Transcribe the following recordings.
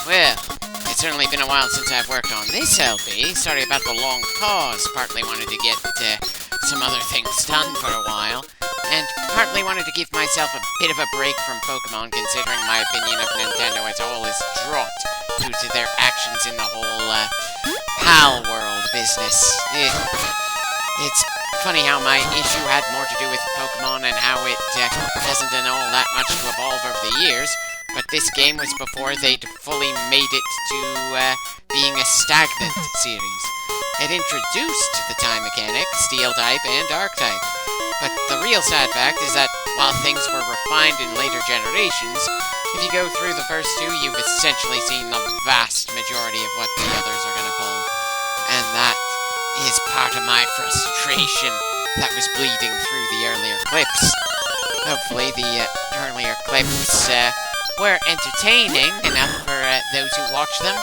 Well, it's certainly been a while since I've worked on this LP. Sorry about the long pause. Partly wanted to get some other things done for a while, and partly wanted to give myself a bit of a break from Pokemon, considering my opinion of Nintendo as a whole is dropped due to their actions in the whole PAL world business. It's funny how my issue had more to do with Pokemon and how it hasn't done all that much to evolve over the years, but this game was before they'd fully made it to being a stagnant series. It introduced the time mechanic, Steel type and Dark type, but the real sad fact is that while things were refined in later generations, if you go through the first two, you've essentially seen the vast majority of what the others are going to pull, and that is part of my frustration that was bleeding through the earlier clips. Hopefully the earlier clips were entertaining enough for those who watch them,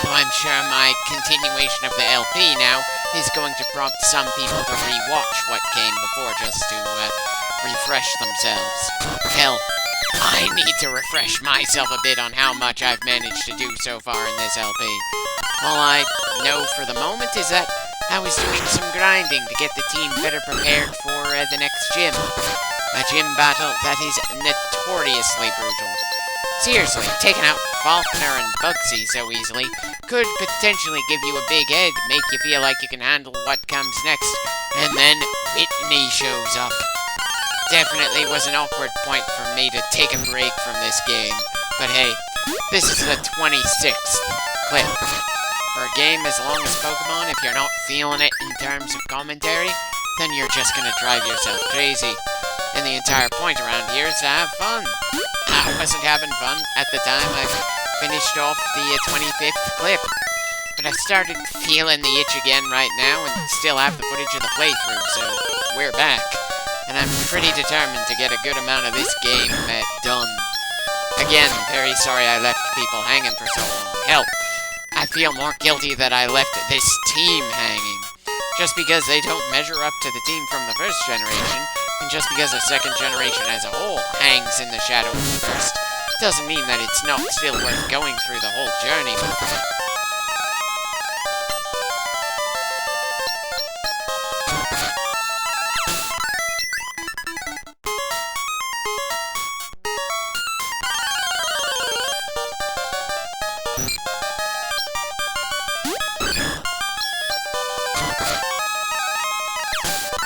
though I'm sure my continuation of the LP now is going to prompt some people to re-watch what came before just to refresh themselves. Hell, I need to refresh myself a bit on how much I've managed to do so far in this LP. All I know for the moment is that I was doing some grinding to get the team better prepared for the next gym. A gym battle that is notoriously brutal. Seriously, taking out Falkner and Bugsy so easily could potentially give you a big head, make you feel like you can handle what comes next, and then Whitney shows up. Definitely was an awkward point for me to take a break from this game, but hey, this is the 26th clip. For a game as long as Pokemon, if you're not feeling it in terms of commentary, then you're just gonna drive yourself crazy. And the entire point around here is to have fun. I wasn't having fun at the time I finished off the 25th clip, but I started feeling the itch again right now and still have the footage of the playthrough, so we're back. And I'm pretty determined to get a good amount of this game done. Again, very sorry I left people hanging for so long. Hell, I feel more guilty that I left this team hanging. Just because they don't measure up to the team from the first generation, and just because the second generation as a whole hangs in the shadow of the first, doesn't mean that it's not still worth going through the whole journey with them.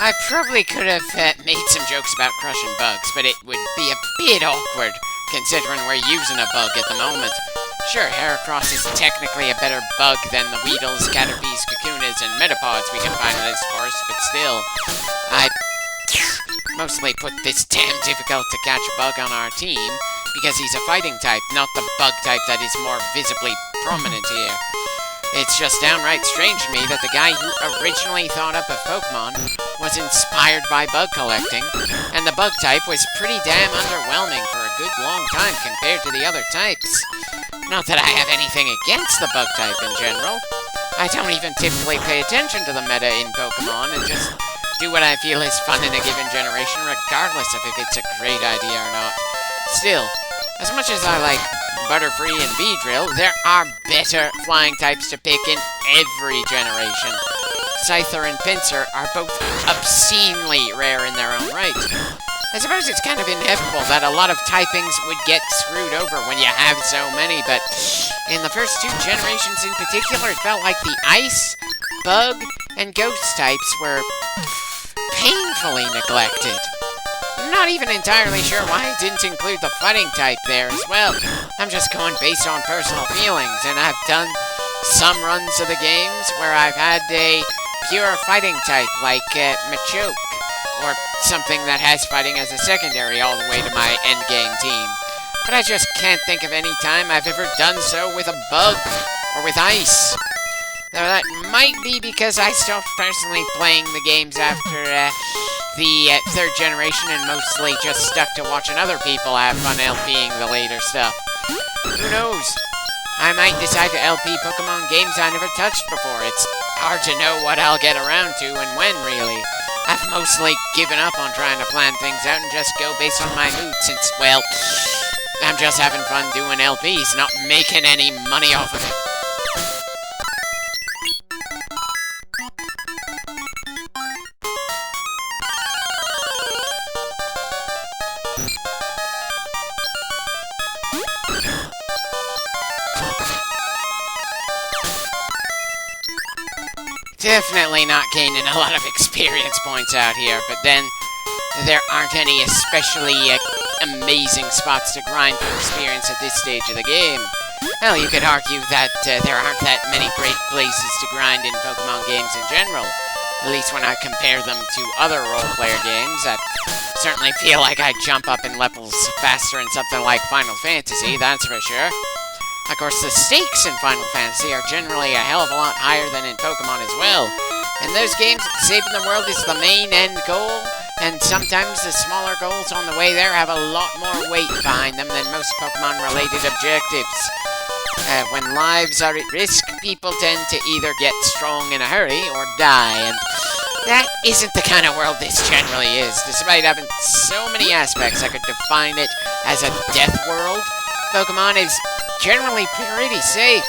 I probably could have made some jokes about crushing bugs, but it would be a bit awkward, considering we're using a bug at the moment. Sure, Heracross is technically a better bug than the Weedles, Caterpies, Kakunas, and Metapods we can find in this forest, but still, I mostly put this damn difficult to catch bug on our team, because he's a fighting type, not the bug type that is more visibly prominent here. It's just downright strange to me that the guy who originally thought up of Pokemon was inspired by bug collecting, and the bug type was pretty damn underwhelming for a good long time compared to the other types. Not that I have anything against the bug type in general. I don't even typically pay attention to the meta in Pokemon and just do what I feel is fun in a given generation, regardless of if it's a great idea or not. Still, as much as I like Butterfree and Beedrill, there are better flying types to pick in every generation. Scyther and Pinsir are both obscenely rare in their own right. I suppose it's kind of inevitable that a lot of typings would get screwed over when you have so many, but in the first two generations in particular, it felt like the Ice, Bug, and Ghost types were painfully neglected. I'm not even entirely sure why I didn't include the fighting type there as well. I'm just going based on personal feelings, and I've done some runs of the games where I've had a pure fighting type like Machoke, or something that has fighting as a secondary all the way to my endgame team. But I just can't think of any time I've ever done so with a bug, or with ice. Though that might be because I stopped personally playing the games after the third generation and mostly just stuck to watching other people have fun LPing the later stuff. Who knows? I might decide to LP Pokemon games I never touched before. It's hard to know what I'll get around to and when, really. I've mostly given up on trying to plan things out and just go based on my mood since, well, I'm just having fun doing LPs, not making any money off of it. Definitely not gaining a lot of experience points out here, but then there aren't any especially amazing spots to grind for experience at this stage of the game. Well, you could argue that there aren't that many great places to grind in Pokemon games in general. At least when I compare them to other role-player games, I certainly feel like I jump up in levels faster in something like Final Fantasy, that's for sure. Of course, the stakes in Final Fantasy are generally a hell of a lot higher than in Pokemon as well. In those games, saving the world is the main end goal, and sometimes the smaller goals on the way there have a lot more weight behind them than most Pokemon-related objectives. When lives are at risk, people tend to either get strong in a hurry or die, and that isn't the kind of world this generally is. Despite having so many aspects I could define it as a death world, Pokemon is generally pretty safe,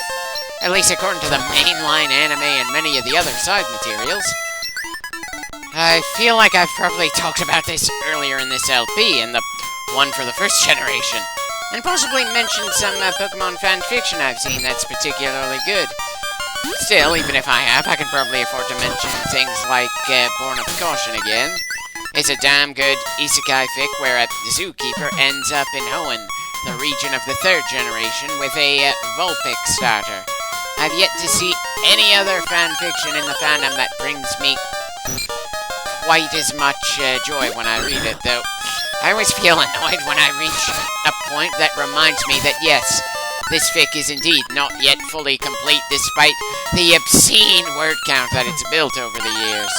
at least according to the mainline anime and many of the other side materials. I feel like I've probably talked about this earlier in this LP, and the one for the first generation, and possibly mentioned some Pokemon fanfiction I've seen that's particularly good. Still, even if I have, I can probably afford to mention things like Born of Caution again. It's a damn good isekai fic where a zookeeper ends up in Hoenn, the region of the third generation, with a Vulpix starter. I've yet to see any other fanfiction in the fandom that brings me quite as much joy when I read it, though I always feel annoyed when I reach a point that reminds me that yes, this fic is indeed not yet fully complete despite the obscene word count that it's built over the years.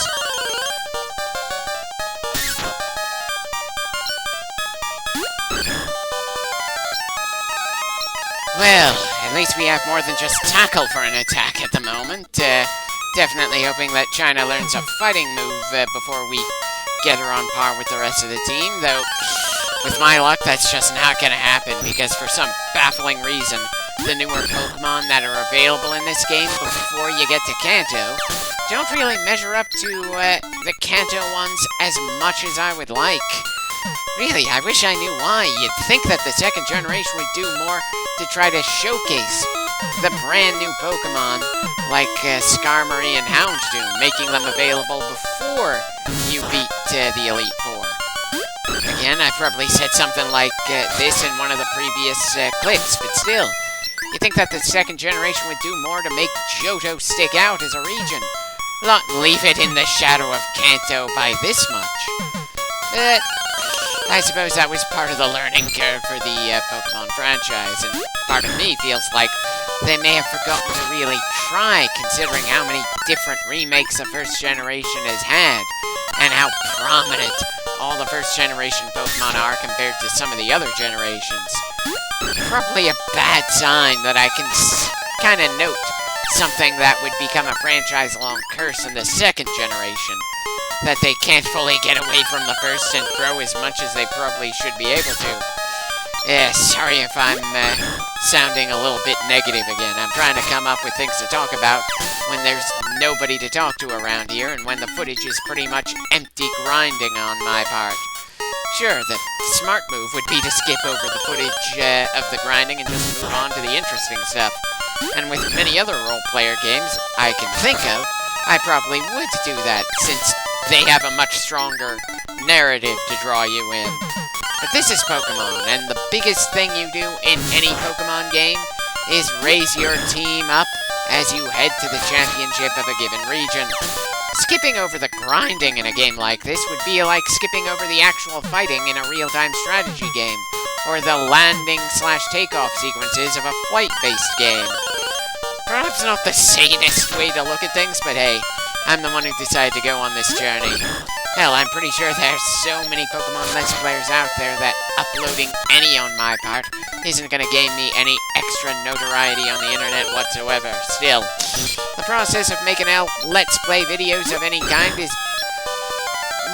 Well, at least we have more than just tackle for an attack at the moment. Definitely hoping that China learns a fighting move before we get her on par with the rest of the team, though with my luck that's just not gonna happen because for some baffling reason the newer Pokemon that are available in this game before you get to Kanto don't really measure up to the Kanto ones as much as I would like. Really, I wish I knew why. You'd think that the second generation would do more to try to showcase the brand new Pokemon like Skarmory and Houndoom, making them available before you beat the Elite Four. Again, I probably said something like this in one of the previous clips, but still, you think that the second generation would do more to make Johto stick out as a region, not leave it in the shadow of Kanto by this much. But I suppose that was part of the learning curve for the Pokemon franchise, and part of me feels like they may have forgotten to really try, considering how many different remakes the first generation has had, and how prominent all the first generation Pokemon are compared to some of the other generations. Probably a bad sign that I can kind of note something that would become a franchise-long curse in the second generation. That they can't fully get away from the first and grow as much as they probably should be able to. Sorry if I'm sounding a little bit negative again. I'm trying to come up with things to talk about when there's nobody to talk to around here and when the footage is pretty much empty grinding on my part. Sure, the smart move would be to skip over the footage of the grinding and just move on to the interesting stuff. And with many other role-player games I can think of, I probably would do that, since they have a much stronger narrative to draw you in. But this is Pokemon, and the biggest thing you do in any Pokemon game is raise your team up as you head to the championship of a given region. Skipping over the grinding in a game like this would be like skipping over the actual fighting in a real-time strategy game, or the landing/takeoff sequences of a flight-based game. Perhaps not the sanest way to look at things, but hey, I'm the one who decided to go on this journey. Hell, I'm pretty sure there's so many Pokemon Let's Players out there that uploading any on my part isn't gonna gain me any extra notoriety on the internet whatsoever. Still, the process of making Let's Play videos of any kind is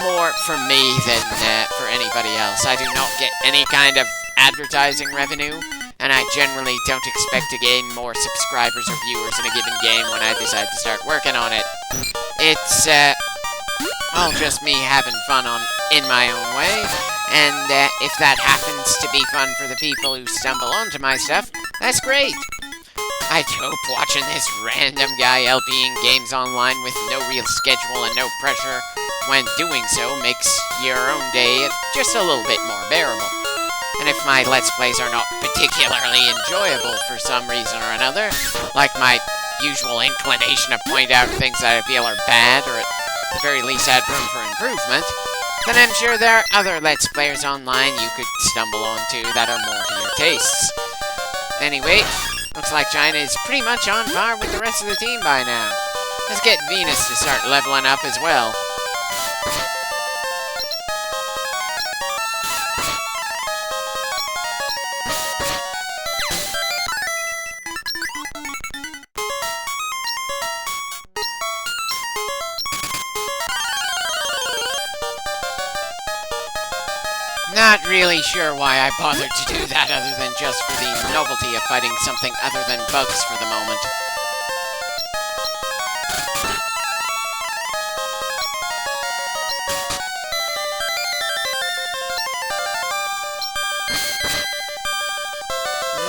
more for me than for anybody else. I do not get any kind of advertising revenue, and I generally don't expect to gain more subscribers or viewers in a given game when I decide to start working on it. It's all just me having fun in my own way, and if that happens to be fun for the people who stumble onto my stuff, that's great. I hope watching this random guy LPing games online with no real schedule and no pressure when doing so makes your own day just a little bit more bearable. And if my Let's Plays are not particularly enjoyable for some reason or another, like my usual inclination to point out things that I feel are bad or at the very least add room for improvement, then I'm sure there are other Let's Players online you could stumble onto that are more to your tastes. Anyway, looks like China is pretty much on par with the rest of the team by now. Let's get Venus to start leveling up as well. Not really sure why I bothered to do that other than just for the novelty of fighting something other than bugs for the moment.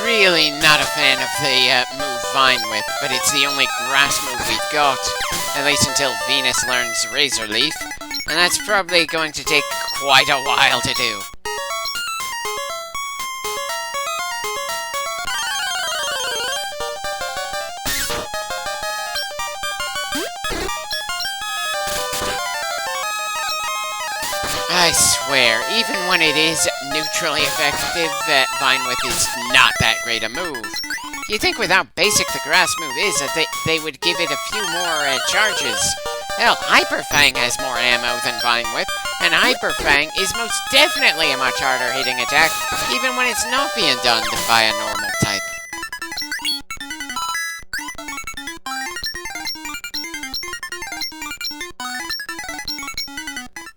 Really not a fan of the move Vine Whip, but it's the only grass move we've got, at least until Venus learns Razor Leaf, and that's probably going to take quite a while to do. I swear, even when it is neutrally effective, Vine Whip is not that great a move. You'd think with how basic the grass move is that they would give it a few more charges. Hell, Hyper Fang has more ammo than Vine Whip, and Hyper Fang is most definitely a much harder hitting attack, even when it's not being done by a normal type.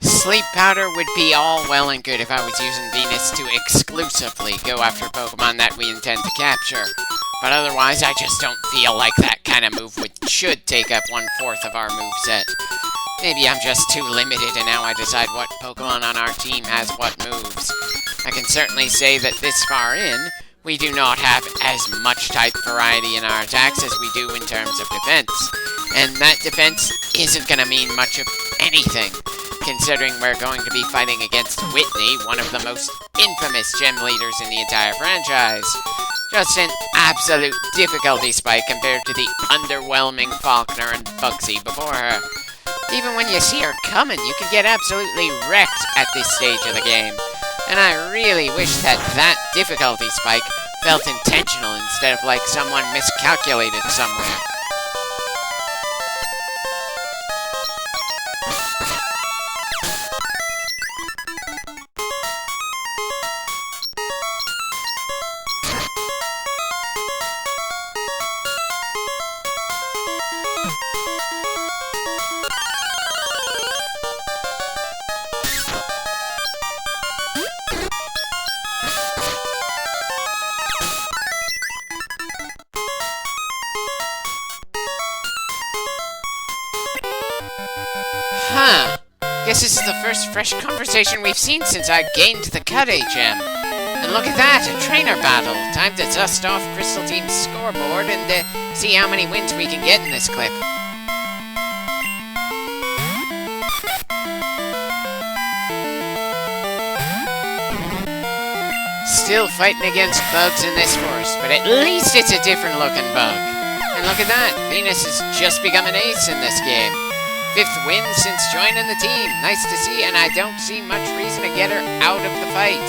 Sleep Powder would be all well and good if I was using Venus to exclusively go after Pokemon that we intend to capture. But otherwise, I just don't feel like that kind of move should take up 1/4 of our moveset. Maybe I'm just too limited in how I decide what Pokemon on our team has what moves. I can certainly say that this far in, we do not have as much type variety in our attacks as we do in terms of defense. And that defense isn't going to mean much of anything, considering we're going to be fighting against Whitney, one of the most infamous gym leaders in the entire franchise. Just an absolute difficulty spike compared to the underwhelming Falkner and Bugsy before her. Even when you see her coming, you can get absolutely wrecked at this stage of the game. And I really wish that difficulty spike felt intentional instead of like someone miscalculated somewhere. Huh. Guess this is the first fresh conversation we've seen since I gained the Cut HM. And look at that, a trainer battle. Time to dust off Crystal Team's scoreboard and see how many wins we can get in this clip. Still fighting against bugs in this forest, but at least it's a different looking bug. And look at that, Venus has just become an ace in this game. 5th win since joining the team. Nice to see, and I don't see much reason to get her out of the fight.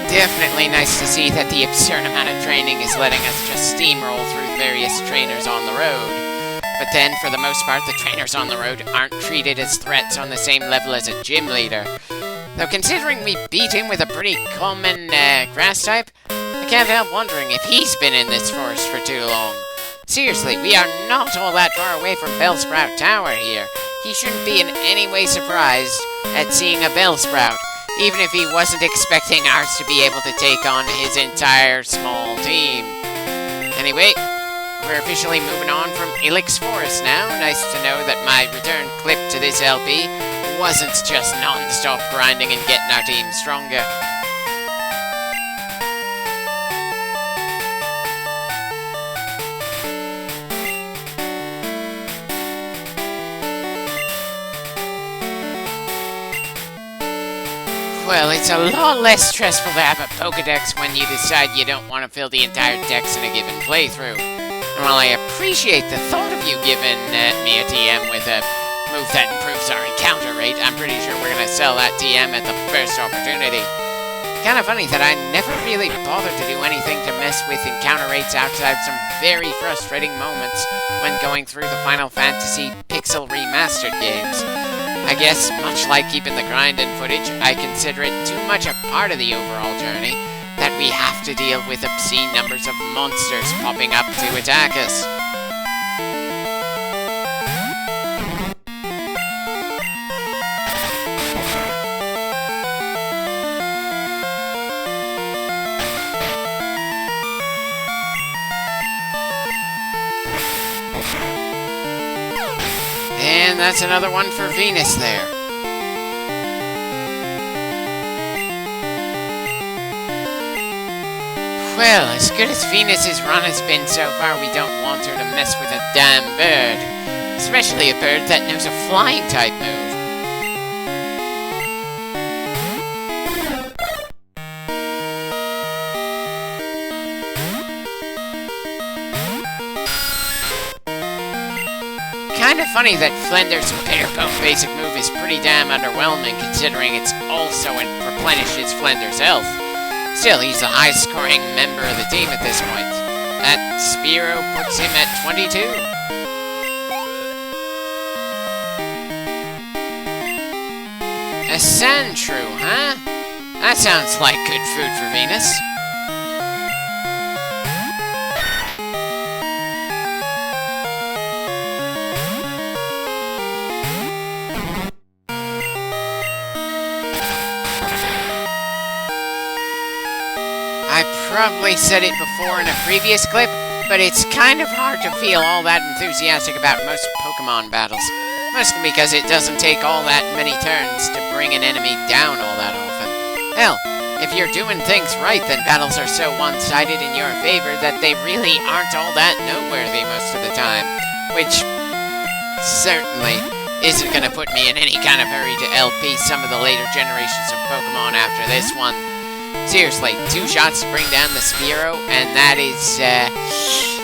Definitely nice to see that the absurd amount of training is letting us just steamroll through various trainers on the road. But then, for the most part, the trainers on the road aren't treated as threats on the same level as a gym leader. Though considering we beat him with a pretty common grass type, I can't help wondering if he's been in this forest for too long. Seriously, we are not all that far away from Bellsprout Tower here. He shouldn't be in any way surprised at seeing a Bellsprout, even if he wasn't expecting ours to be able to take on his entire small team. Anyway, we're officially moving on from Ilex Forest now. Nice to know that my return clip to this LP wasn't just non-stop grinding and getting our team stronger. Well, it's a lot less stressful to have a Pokedex when you decide you don't want to fill the entire dex in a given playthrough. And while I appreciate the thought of you giving me a TM with a move that improves our encounter rate, I'm pretty sure we're going to sell that TM at the first opportunity. Kind of funny that I never really bothered to do anything to mess with encounter rates outside some very frustrating moments when going through the Final Fantasy Pixel Remastered games. I guess, much like keeping the grind in footage, I consider it too much a part of the overall journey that we have to deal with obscene numbers of monsters popping up to attack us. And that's another one for Venus there. Well, as good as Venus's run has been so far, we don't want her to mess with a damn bird. Especially a bird that knows a flying type move. Kinda funny that Flender's bare-bone basic move is pretty damn underwhelming considering it's also replenishes Flender's health. Still, he's the highest-scoring member of the team at this point. That Spearow puts him at 22. A Sandshrew, huh? That sounds like good food for Venus. I probably said it before in a previous clip, but it's kind of hard to feel all that enthusiastic about most Pokemon battles. Mostly because it doesn't take all that many turns to bring an enemy down all that often. Hell, if you're doing things right, then battles are so one-sided in your favor that they really aren't all that noteworthy most of the time. Which certainly isn't going to put me in any kind of hurry to LP some of the later generations of Pokemon after this one. Seriously, 2 shots to bring down the Spearow, and that is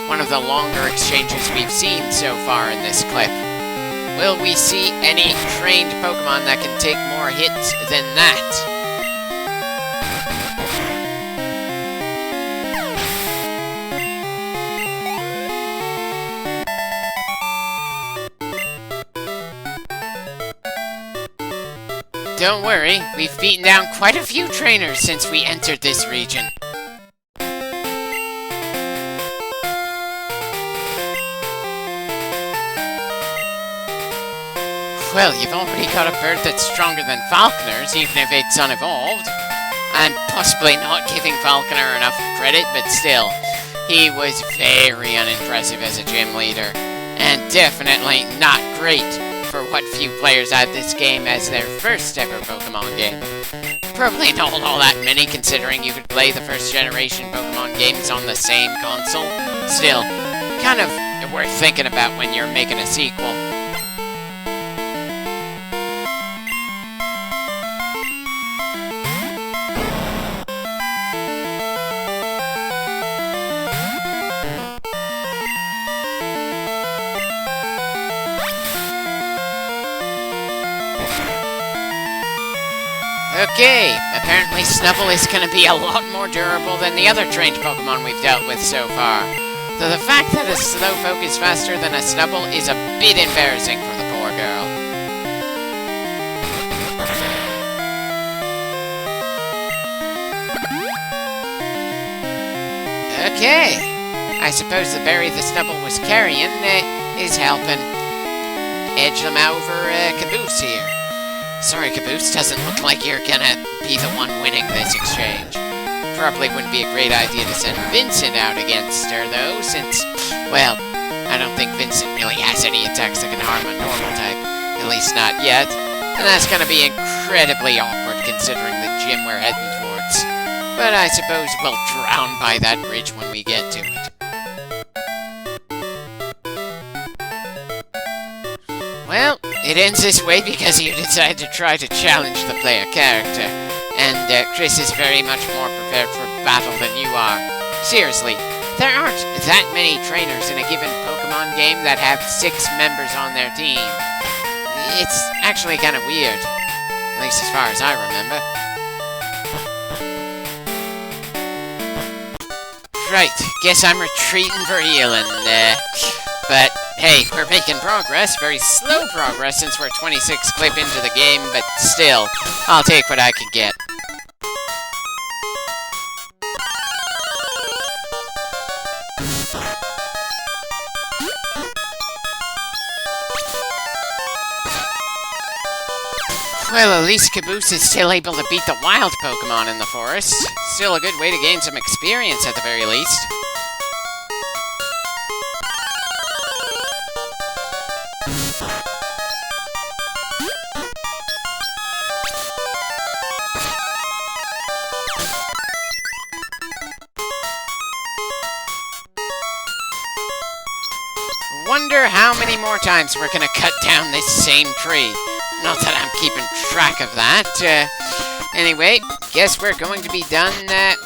one of the longer exchanges we've seen so far in this clip. Will we see any trained Pokemon that can take more hits than that? Don't worry, we've beaten down quite a few trainers since we entered this region. Well, you've already got a bird that's stronger than Falconer's, even if it's unevolved. I'm possibly not giving Falconer enough credit, but still, he was very unimpressive as a gym leader, and definitely not great for what few players had this game as their first ever Pokemon game. Probably not all that many considering you could play the first generation Pokemon games on the same console. Still, kind of worth thinking about when you're making a sequel. Okay, apparently Snubbull is going to be a lot more durable than the other trained Pokemon we've dealt with so far. Though the fact that a Slowpoke is faster than a Snubbull is a bit embarrassing for the poor girl. Okay. I suppose the berry the Snubbull was carrying is helping edge them over Caboose here. Sorry, Caboose, doesn't look like you're gonna be the one winning this exchange. Probably wouldn't be a great idea to send Vincent out against her, though, since, well, I don't think Vincent really has any attacks that can harm a normal type. At least not yet. And that's gonna be incredibly awkward considering the gym we're heading towards. But I suppose we'll drown by that bridge when we get to it. Well, it ends this way because you decide to try to challenge the player character. And Chris is very much more prepared for battle than you are. Seriously, there aren't that many trainers in a given Pokemon game that have 6 members on their team. It's actually kind of weird. At least as far as I remember. Right, guess I'm retreating for healing. But, hey, we're making progress. Very slow progress since we're 26 clip into the game, but still, I'll take what I can get. Well, at least Caboose is still able to beat the wild Pokemon in the forest. Still a good way to gain some experience at the very least. Wonder how many more times we're gonna cut down this same tree. Not that I'm keeping track of that. Anyway, guess we're going to be done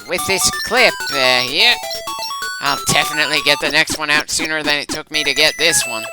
with this clip here. I'll definitely get the next one out sooner than it took me to get this one.